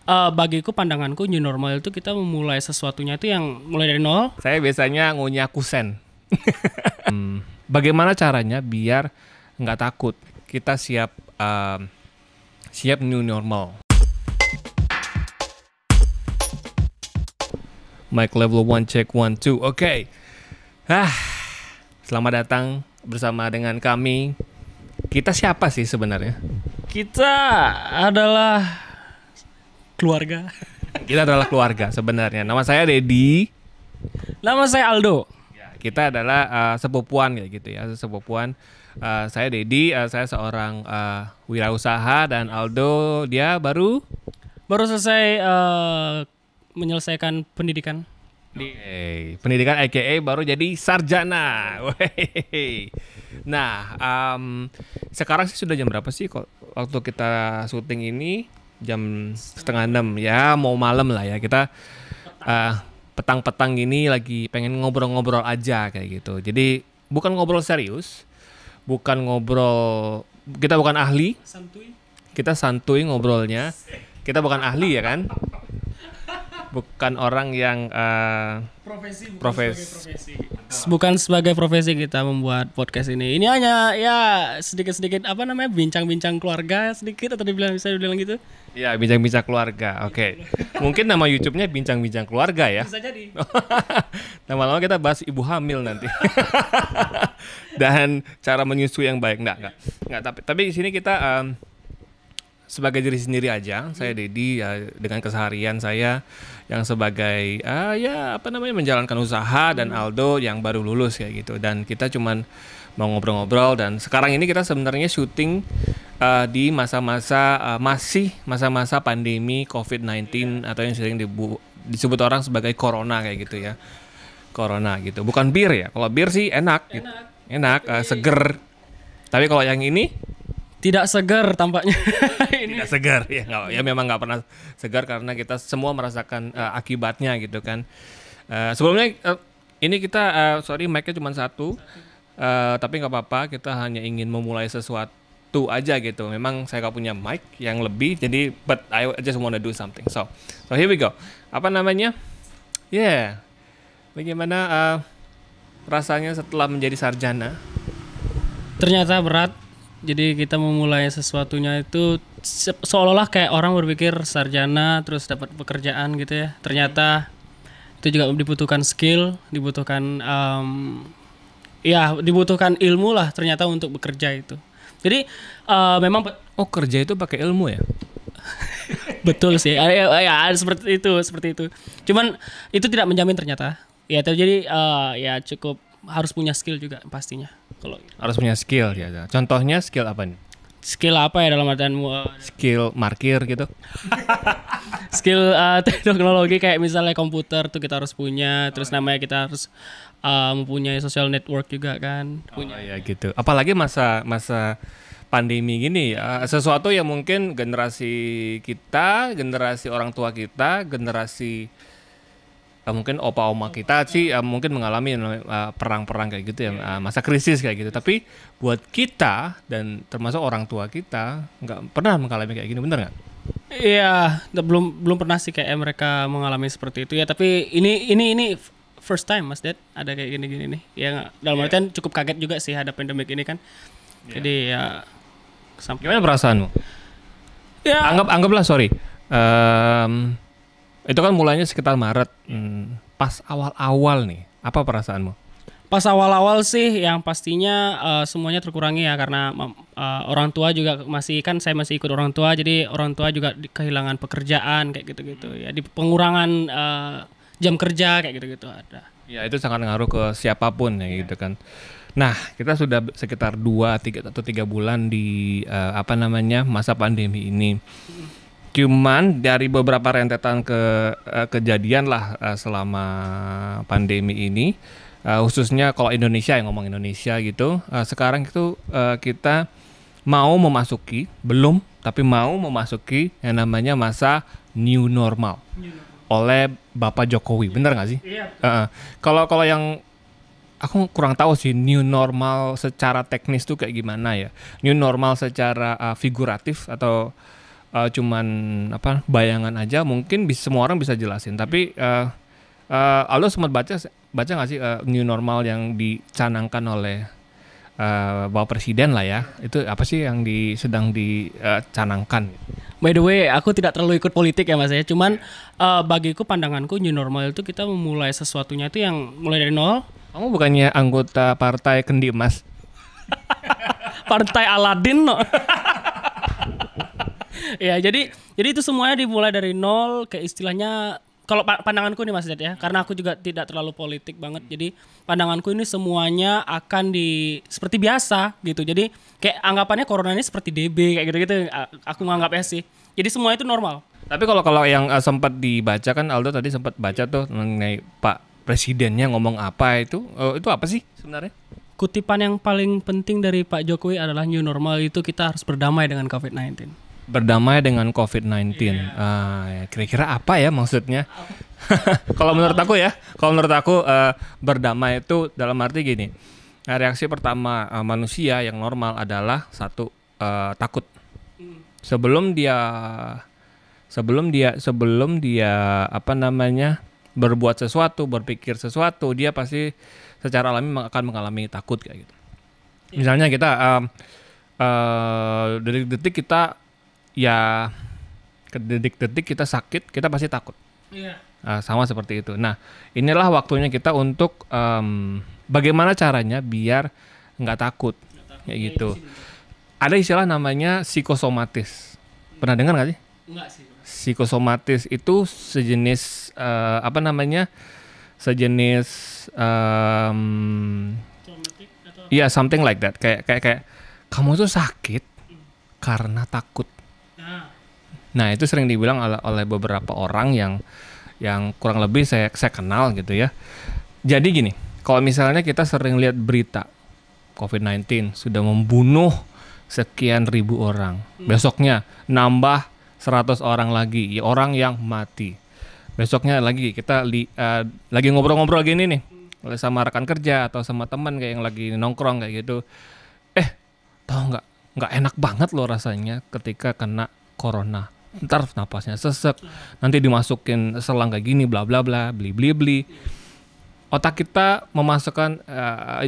bagiku pandanganku new normal itu kita memulai sesuatunya itu yang mulai dari nol. Saya biasanya ngunyah kusen. Bagaimana caranya biar nggak takut? Kita siap new normal. Mic level 1 check 1 2. Oke. Selamat datang bersama dengan kami. Kita siapa sih sebenarnya? Kita adalah keluarga. Kita adalah keluarga sebenarnya. Nama saya Dedi. Nama saya Aldo. Ya, kita adalah sepupuan kayak gitu ya, sepupuan. Saya Dedi, saya seorang wirausaha, dan Aldo dia baru selesai menyelesaikan pendidikan. Pendidikan aka baru jadi sarjana. Nah, sekarang sih sudah jam berapa sih waktu kita syuting ini? Jam 5:30 ya, mau malam lah ya. Kita petang-petang gini lagi pengen ngobrol-ngobrol aja kayak gitu. Jadi bukan ngobrol serius, bukan ngobrol, kita bukan ahli, kita santuy ngobrolnya. Kita bukan ahli ya kan? Bukan orang yang profesi. Bukan sebagai profesi kita membuat podcast ini. Ini hanya ya sedikit-sedikit bincang-bincang keluarga sedikit, atau bisa dibilang gitu. Ya, bincang-bincang keluarga. Oke. Mungkin nama YouTube-nya bincang-bincang keluarga ya. Bisa jadi. Lama-lama kita bahas ibu hamil nanti. Dan cara menyusui yang baik. Enggak. Tapi di sini kita sebagai diri sendiri aja. Saya Dedi ya, dengan keseharian saya yang sebagai menjalankan usaha, dan Aldo yang baru lulus kayak gitu. Dan kita cuman mau ngobrol-ngobrol, dan sekarang ini kita sebenarnya syuting di masa-masa pandemi COVID-19 atau yang sering disebut orang sebagai corona kayak gitu ya. Corona gitu. Bukan bir ya. Kalau bir sih enak gitu. Enak, seger. Tapi kalau yang ini tidak segar tampaknya. Tidak segar ya, memang nggak pernah segar karena kita semua merasakan akibatnya gitu kan. Sebelumnya ini kita mic-nya cuma satu, tapi nggak apa-apa, kita hanya ingin memulai sesuatu aja gitu. Memang saya nggak punya mic yang lebih, jadi but I just wanna do something. So here we go. Apa namanya? Bagaimana rasanya setelah menjadi sarjana? Ternyata berat. Jadi kita memulai sesuatunya itu seolah-olah kayak orang berpikir sarjana terus dapat pekerjaan gitu ya. Ternyata itu juga dibutuhkan skill, dibutuhkan dibutuhkan ilmu lah ternyata untuk bekerja itu. Jadi memang kerja itu pakai ilmu ya? Betul sih. Ya seperti itu. Cuman itu tidak menjamin ternyata. Ya jadi cukup harus punya skill juga pastinya. Kalau harus punya skill ya. Contohnya skill apa nih? Skill apa ya dalam artianmu? Skill markir gitu. Skill teknologi kayak misalnya komputer tuh kita harus punya. Terus namanya kita harus mempunyai social network juga kan. Ya gitu. Apalagi masa pandemi gini ya. Sesuatu yang mungkin generasi kita, generasi orang tua kita, generasi mungkin opa-oma kita sih mungkin mengalami perang-perang kayak gitu ya, masa krisis kayak gitu. Tapi buat kita dan termasuk orang tua kita nggak pernah mengalami kayak gini, bener nggak? Iya, belum pernah sih kayak mereka mengalami seperti itu ya. Tapi ini first time Mas Ded ada kayak gini-gini nih. Ya dalam artian cukup kaget juga sih ada pandemik ini kan. Jadi ya gimana perasaanmu? Ya anggaplah itu kan mulainya sekitar Maret. Pas awal-awal nih, apa perasaanmu? Pas awal-awal sih yang pastinya semuanya terkurangi ya, karena orang tua juga saya masih ikut orang tua, jadi orang tua juga kehilangan pekerjaan kayak gitu-gitu ya, di pengurangan jam kerja kayak gitu-gitu ada. Ya itu sangat ngaruh ke siapapun ya gitu kan. Nah, kita sudah sekitar 2-3 bulan di masa pandemi ini. Cuman dari beberapa rentetan kejadian lah selama pandemi ini, khususnya kalau Indonesia, yang ngomong Indonesia gitu, sekarang itu kita mau memasuki yang namanya masa new normal oleh Bapak Jokowi, bener nggak sih? Iya. Kalau yang aku kurang tahu sih new normal secara teknis tuh kayak gimana ya. New normal secara figuratif atau cuman apa bayangan aja, mungkin semua orang bisa jelasin. Tapi Aldo sempat baca nggak sih new normal yang dicanangkan oleh Bapak Presiden lah ya? Itu apa sih yang sedang dicanangkan? By the way, aku tidak terlalu ikut politik ya Mas ya. Cuman bagiku pandanganku new normal itu kita memulai sesuatunya itu yang mulai dari nol. Kamu bukannya anggota partai Kendi Emas? Partai Aladin no. Ya, jadi itu semuanya dimulai dari nol, kayak istilahnya kalau pandanganku nih Mas Ded ya, karena aku juga tidak terlalu politik banget. Jadi pandanganku ini semuanya akan seperti biasa gitu. Jadi kayak anggapannya corona ini seperti DB kayak gitu-gitu. Aku nganggapnya sih. Jadi semua itu normal. Tapi kalau yang sempat dibaca kan, Aldo tadi sempat baca tuh mengenai Pak Presidennya ngomong apa itu apa sih sebenarnya? Kutipan yang paling penting dari Pak Jokowi adalah new normal itu kita harus berdamai dengan COVID-19. Berdamai dengan COVID-19. Kira-kira apa ya maksudnya? Kalau menurut aku berdamai itu dalam arti gini. Reaksi pertama manusia yang normal adalah satu, takut. Sebelum dia apa namanya berbuat sesuatu, berpikir sesuatu, dia pasti secara alami akan mengalami takut kayak gitu. Misalnya kita detik-detik kita ya detik-detik kita sakit, kita pasti takut. Sama seperti itu. Nah, inilah waktunya kita untuk bagaimana caranya biar nggak takut kayak gitu. Ada istilah namanya psikosomatis. Pernah dengar nggak sih? Enggak sih. Psikosomatis itu sejenis something like that. Kayak kamu tuh sakit karena takut. Nah, itu sering dibilang oleh beberapa orang yang kurang lebih saya kenal gitu ya. Jadi gini, kalau misalnya kita sering lihat berita COVID-19 sudah membunuh sekian ribu orang, besoknya nambah 100 orang lagi, ya orang yang mati. Besoknya lagi kita lagi ngobrol-ngobrol gini nih, sama rekan kerja atau sama teman kayak yang lagi nongkrong kayak gitu. Tahu nggak enak banget loh rasanya ketika kena corona. Ntar napasnya sesek, nanti dimasukin selang kayak gini, bla bla bla, beli. Otak kita memasukkan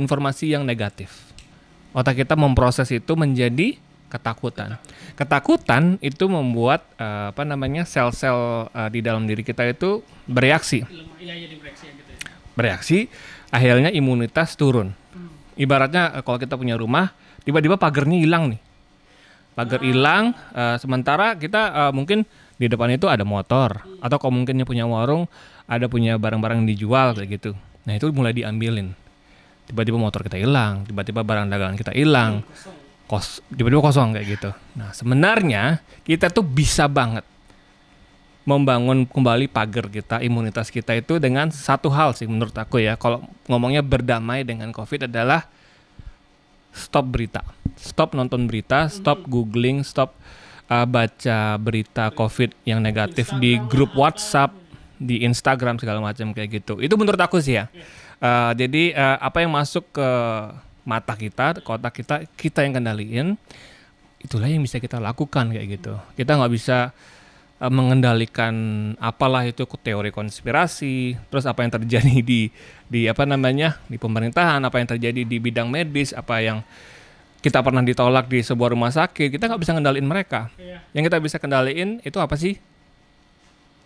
informasi yang negatif. Otak kita memproses itu menjadi ketakutan. Ketakutan itu membuat sel-sel di dalam diri kita itu bereaksi. Bereaksi, akhirnya imunitas turun. Ibaratnya kalau kita punya rumah, tiba-tiba pagarnya hilang nih. Pagar hilang, sementara kita mungkin di depan itu ada motor, atau kalau mungkinnya punya warung, ada punya barang-barang yang dijual kayak gitu. Nah, itu mulai diambilin. Tiba-tiba motor kita hilang, tiba-tiba barang dagangan kita hilang, tiba-tiba kosong kayak gitu. Nah, sebenarnya kita tuh bisa banget membangun kembali pagar kita, imunitas kita itu dengan satu hal sih menurut aku ya. Kalau ngomongnya berdamai dengan COVID adalah stop berita, stop nonton berita, stop googling, stop baca berita COVID yang negatif di grup WhatsApp, di Instagram segala macam kayak gitu. Itu menurut aku sih ya. Jadi apa yang masuk ke mata kita, ke otak kita yang kendaliin. Itulah yang bisa kita lakukan kayak gitu. Kita nggak bisa mengendalikan apalah itu teori konspirasi, terus apa yang terjadi di pemerintahan, apa yang terjadi di bidang medis, apa yang kita pernah ditolak di sebuah rumah sakit, kita nggak bisa ngendaliin mereka. Yang kita bisa kendaliin itu apa sih?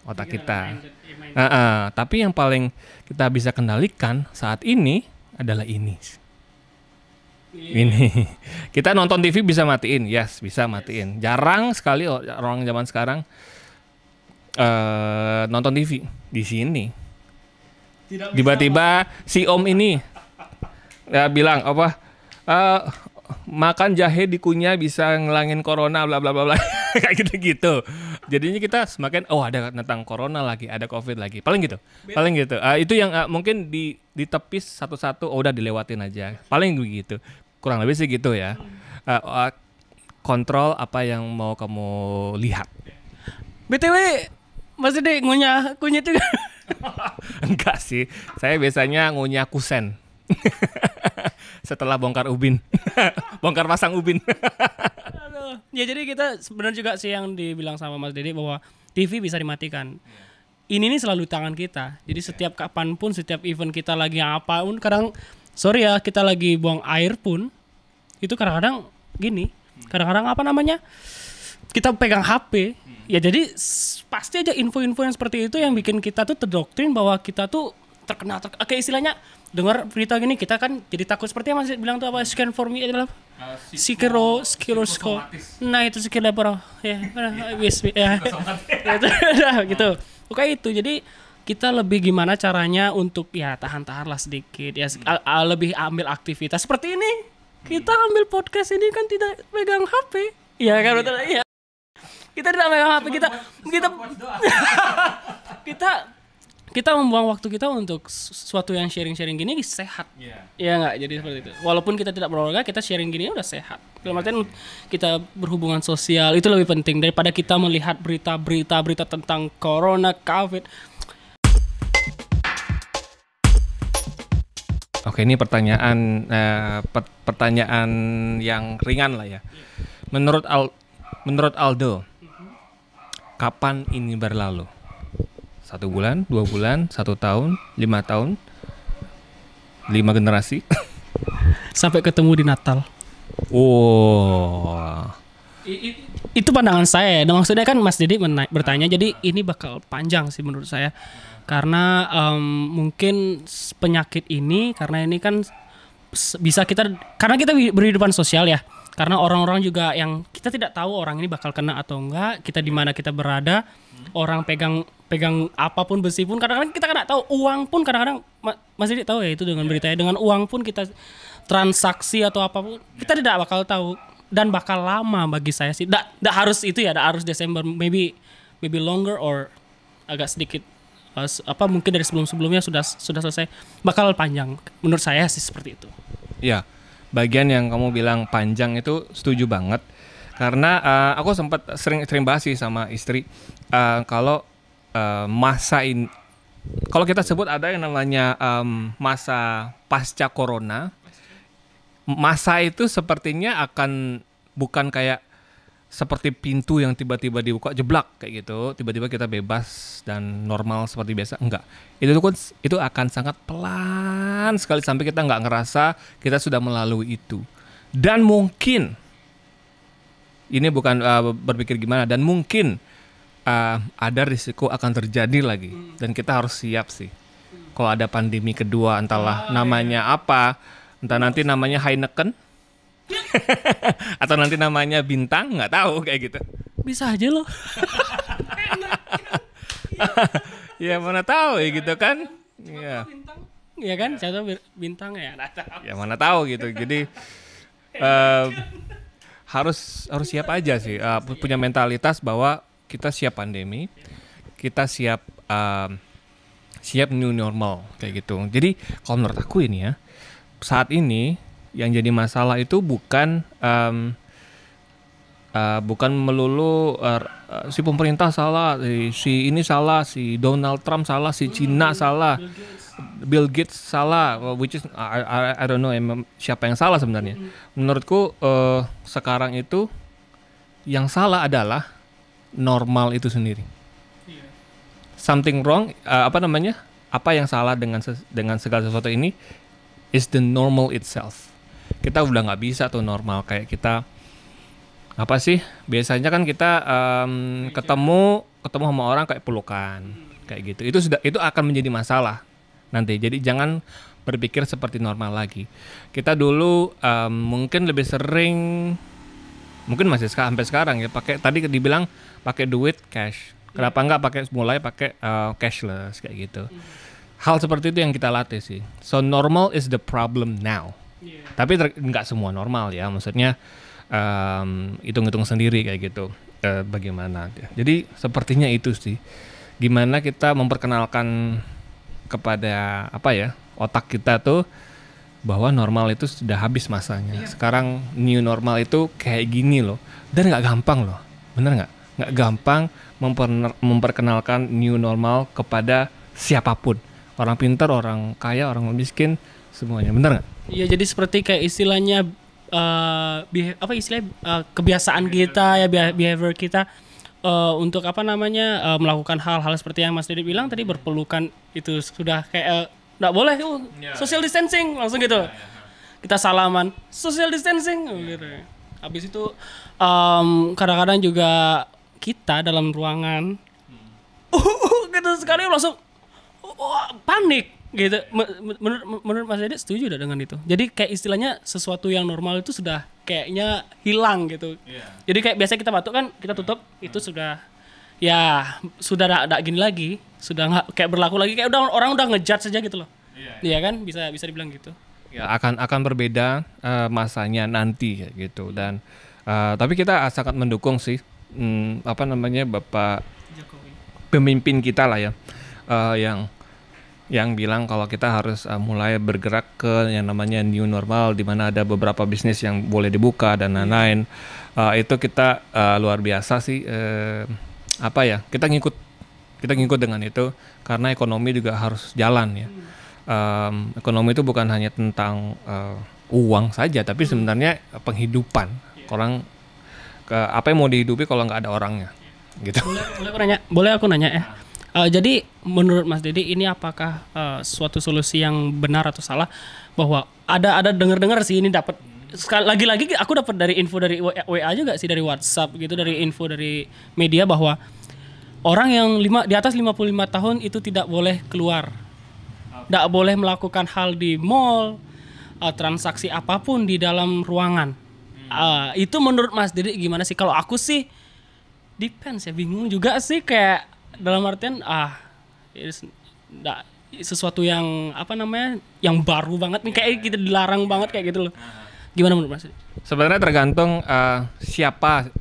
Otak kita. Tapi yang paling kita bisa kendalikan saat ini adalah ini. Ini kita nonton TV bisa matiin, bisa matiin. Jarang sekali orang zaman sekarang nonton TV di sini. Tiba-tiba si Om ini bilang apa? Makan jahe dikunyah bisa ngelangin corona, bla bla bla bla. Kayak gitu-gitu. Jadinya kita semakin ada tentang corona lagi, ada COVID lagi. Paling gitu. Itu yang mungkin ditepis satu-satu, udah dilewatin aja. Paling begitu. Kurang lebih sih gitu ya. Kontrol apa yang mau kamu lihat. BTW Mas Dede ngunyah kunyit juga? Enggak sih. Saya biasanya ngunyah kusen. Setelah bongkar ubin. Bongkar pasang ubin. Aduh. Ya jadi kita sebenarnya juga sih yang dibilang sama Mas Dede bahwa TV bisa dimatikan. Ini nih selalu tangan kita. Jadi setiap kapanpun, setiap event kita lagi apapun, kadang sorry ya kita lagi buang air pun, itu kadang-kadang gini, kadang-kadang apa namanya kita pegang HP. Ya jadi pasti aja info-info yang seperti itu yang bikin kita tuh terdoktrin bahwa kita tuh terkena kayak istilahnya dengar berita gini kita kan jadi takut seperti yang Mas bilang tuh apa scan for me adalah skiro. Nah itu skill apa ya gitu. Kayak itu. Jadi kita lebih gimana caranya untuk ya tahan-tahan lah sedikit ya lebih ambil aktivitas seperti ini. Kita ambil podcast ini kan tidak pegang HP. Iya kan betul ya. Kita tidak pegang HP kita membuang waktu kita untuk sesuatu yang sharing-sharing gini sehat. Iya enggak? Jadi seperti itu. Walaupun kita tidak berolahraga, kita sharing gini udah sehat. Dalam artian kita berhubungan sosial itu lebih penting daripada kita melihat berita tentang corona, COVID. Oke, ini pertanyaan yang ringan lah ya. Menurut Aldo, kapan ini berlalu? 1 bulan, 2 bulan, 1 tahun, 5 tahun, 5 generasi, sampai ketemu di Natal. Oh, Itu pandangan saya ya. Dan maksudnya kan Mas Didi bertanya, jadi ini bakal panjang sih menurut saya. Karena mungkin penyakit ini, karena ini kan bisa karena kita berhidupan sosial ya. Karena orang-orang juga yang kita tidak tahu orang ini bakal kena atau enggak, kita di mana kita berada, orang pegang apapun besi pun kadang-kadang kita nggak tahu, uang pun kadang-kadang Mas Didi tahu ya itu dengan beritanya, dengan uang pun kita transaksi atau apapun kita tidak bakal tahu dan bakal lama bagi saya sih. Tidak harus itu ya, tidak harus Desember, maybe longer or agak sedikit mungkin dari sebelumnya sudah selesai, bakal panjang menurut saya sih seperti itu. ya. Bagian yang kamu bilang panjang itu setuju banget karena aku sempat sering bahas sih sama istri kalau masa ini, kalau kita sebut ada yang namanya masa pasca corona, masa itu sepertinya akan bukan kayak seperti pintu yang tiba-tiba dibuka jeblak kayak gitu, tiba-tiba kita bebas dan normal seperti biasa. Enggak. Itu akan sangat pelan sekali sampai kita nggak ngerasa kita sudah melalui itu. Dan mungkin ini bukan berpikir gimana, dan mungkin ada risiko akan terjadi lagi dan kita harus siap sih. Kalau ada pandemi kedua, entahlah namanya apa, entah nanti namanya Heineken atau nanti namanya Bintang, nggak tahu kayak gitu. Bisa aja loh. Ya mana tahu ya gitu kan. Iya. Iya kan, saya tahu Bintang ya. Ya mana tahu gitu. Jadi harus siap aja sih. Punya mentalitas bahwa kita siap pandemi, kita siap new normal kayak gitu. Jadi kalau menurut aku ini ya, saat ini yang jadi masalah itu bukan melulu si pemerintah salah, si ini salah, si Donald Trump salah, si Cina salah, Bill Gates salah, which is I don't know siapa yang salah sebenarnya. Menurutku sekarang itu yang salah adalah normal itu sendiri. Something wrong, apa yang salah dengan segala sesuatu ini is the normal itself. Kita udah nggak bisa tuh normal kayak kita apa sih, biasanya kan kita ketemu sama orang kayak pelukan kayak gitu. Itu akan menjadi masalah nanti. Jadi jangan berpikir seperti normal lagi. Kita dulu mungkin lebih sering, mungkin masih sampai sekarang ya, pakai, tadi dibilang pakai duit cash. Kenapa nggak mulai pakai cashless kayak gitu. Hal seperti itu yang kita latih sih. So normal is the problem now. Tapi nggak semua normal ya, maksudnya hitung-hitung sendiri kayak gitu bagaimana. Jadi sepertinya itu sih, gimana kita memperkenalkan kepada otak kita tuh bahwa normal itu sudah habis masanya. Sekarang new normal itu kayak gini loh, dan nggak gampang loh, bener nggak gampang memperkenalkan new normal kepada siapapun, orang pintar, orang kaya, orang miskin, semuanya, bener nggak? Iya, jadi seperti kayak istilahnya apa istilahnya kebiasaan kita ya, behavior kita untuk apa namanya melakukan hal-hal seperti yang Mas Dede bilang tadi, berpelukan itu sudah kayak nggak boleh social distancing langsung gitu. Kita salaman social distancing gitu. Habis itu kadang-kadang juga kita dalam ruangan gitu sekali langsung panik gitu. Menurut Mas Dede setuju tidak dengan itu? Jadi kayak istilahnya sesuatu yang normal itu sudah kayaknya hilang gitu. Jadi kayak biasa kita batuk kan kita tutup, itu sudah gini lagi, sudah nggak kayak berlaku lagi, kayak orang udah ngejudge saja gitu loh. Iya kan, bisa dibilang gitu. Ya akan berbeda masanya nanti kayak gitu. Dan tapi kita sangat mendukung sih Bapak Jokowi, pemimpin kita lah ya, yang bilang kalau kita harus mulai bergerak ke yang namanya new normal, di mana ada beberapa bisnis yang boleh dibuka dan lain-lain. Itu kita luar biasa sih, kita ngikut dengan itu, karena ekonomi juga harus jalan ya. Ekonomi itu bukan hanya tentang uang saja, tapi sebenarnya penghidupan orang. Apa yang mau dihidupi kalau nggak ada orangnya, gitu. Boleh aku nanya ya. Jadi menurut Mas Dede ini apakah suatu solusi yang benar atau salah, bahwa ada dengar sih ini dapat lagi-lagi aku dapat dari info dari WA juga sih, dari WhatsApp gitu, dari info dari media bahwa orang yang di atas 55 tahun itu tidak boleh keluar. Tidak boleh melakukan hal di mall, transaksi apapun di dalam ruangan. Itu menurut Mas Dede gimana sih? Kalau aku sih depends ya, bingung juga sih, kayak dalam artian sesuatu yang yang baru banget nih, kayak kita dilarang banget kayak gitu loh. Gimana menurut Mas? Sebenarnya tergantung siapa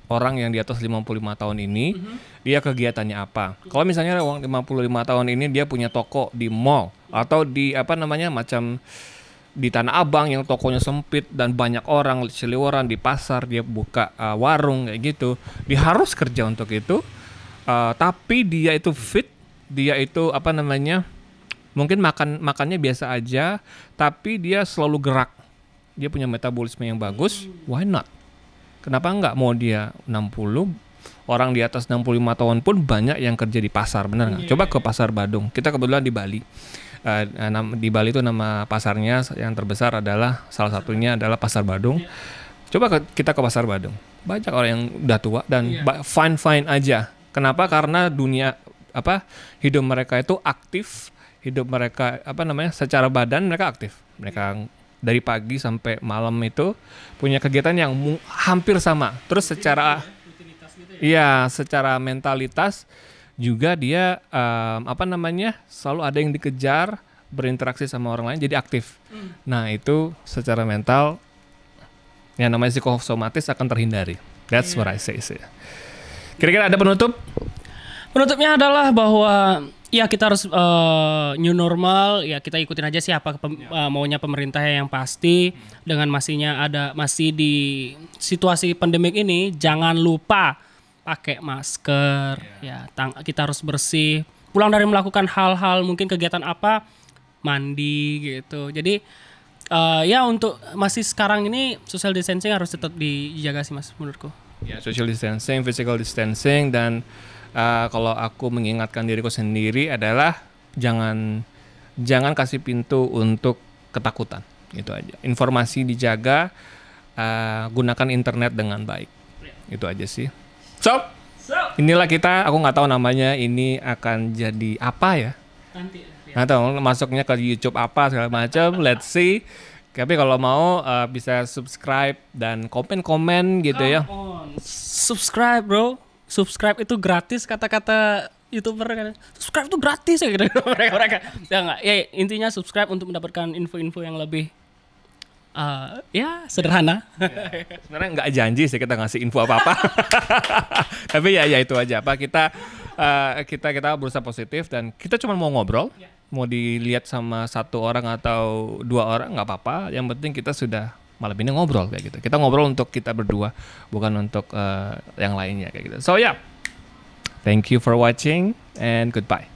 orang yang di atas 55 tahun ini, dia kegiatannya apa. Kalau misalnya orang 55 tahun ini dia punya toko di mall atau di macam di Tanah Abang yang tokonya sempit dan banyak orang seliweran, di pasar dia buka warung kayak gitu, dia harus kerja untuk itu. Tapi dia itu fit, dia itu mungkin makannya biasa aja, tapi dia selalu gerak, dia punya metabolisme yang bagus. Why not? Kenapa enggak? Mau dia 60, orang di atas 65 tahun pun banyak yang kerja di pasar, benar nggak? Coba ke Pasar Badung, kita kebetulan di Bali. Di Bali itu nama pasarnya yang terbesar adalah, salah satunya adalah Pasar Badung. Coba kita ke Pasar Badung, banyak orang yang udah tua dan fine aja. Kenapa? Karena hidup mereka itu aktif, hidup mereka secara badan mereka aktif. Mereka dari pagi sampai malam itu punya kegiatan yang hampir sama. Terus secara mentalitas juga dia selalu ada yang dikejar, berinteraksi sama orang lain, jadi aktif. Nah itu secara mental yang namanya psikosomatis akan terhindari. That's what I say. Kira-kira ada penutup? Penutupnya adalah bahwa ya kita harus new normal, ya kita ikutin aja sih apa maunya pemerintah yang pasti. Dengan masih di situasi pandemik ini, jangan lupa pakai masker, kita harus bersih. Pulang dari melakukan hal-hal mungkin kegiatan apa, mandi gitu. Jadi untuk masih sekarang ini social distancing harus tetap dijaga sih Mas, menurutku. Ya, social distancing, physical distancing, dan kalau aku mengingatkan diriku sendiri adalah jangan kasih pintu untuk ketakutan, itu aja. Informasi dijaga, gunakan internet dengan baik, itu aja sih. So, inilah kita, aku nggak tahu namanya ini akan jadi apa ya. Nanti. Nggak tahu masuknya ke YouTube apa segala macam. Let's see. Tapi kalau mau bisa subscribe dan komen gitu ya. Subscribe bro. Subscribe itu gratis, kata-kata YouTuber kan. Subscribe itu gratis ya gitu. mereka. Ya intinya subscribe untuk mendapatkan info-info yang lebih sederhana. Sebenarnya nggak janji sih kita ngasih info apa-apa. Tapi ya itu aja. Kita berusaha positif dan kita cuma mau ngobrol. Mau dilihat sama satu orang atau dua orang nggak apa-apa. Yang penting kita sudah malam ini ngobrol kayak gitu. Kita ngobrol untuk kita berdua, bukan untuk yang lainnya kayak gitu. So thank you for watching and goodbye.